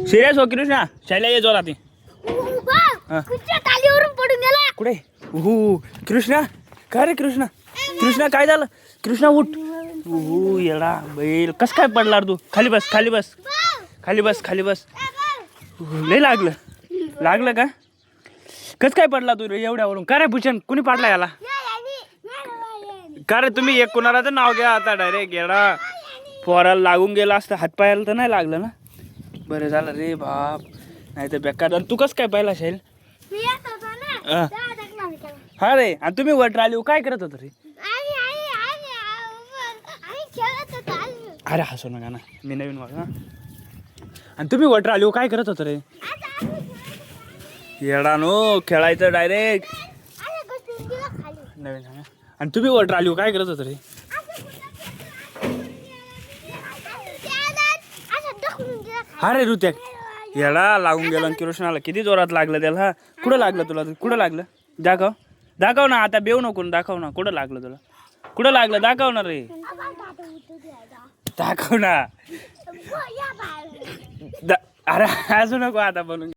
Serious हो कृष्णा, शैल्या ये जोरात. कुठे कृष्णा? काय रे कृष्णा? कृष्णा काय झालं? कृष्णा उठ. येडा बैल कस काय पडला तू? खाली बस खाली बस खाली बस खाली बस. लय लागलं का? कस काय पडला तू रे एवढ्यावरून? का रे भूषण, कुणी पाडला याला? का रे तुम्ही एक कुणाला नाव घ्या आता डायरेक्ट. येडा पोराला लागून गेला असतं, हातपायाला तर नाही लागलं ना? बरं झालं रे बाप, नाही तर बेकार. तू कस काय पाहिला शैल? हा रे, आणि तुम्ही वर ट्राली काय करत होत रे? अरे हसू नका ना, मी नवीन बघा. आणि तुम्ही वर ट्राली काय करत होत रे? येडा नो खेळायचं डायरेक्ट नवीन सांगा. आणि तुम्ही वर ट्राली काय करत होत रे? हा रे ऋत्या, याला लागून गेलं. कृष्णाला किती जोरात लागलं त्याला. कुठं लागलं तुला? कुठं लागलं? दाखव ना, आता बेऊ नको. दाखव ना कुठं लागलं तुला. कुठं लागलं दाखव ना रे. दाखव ना. अरे असू नको आता बोलून.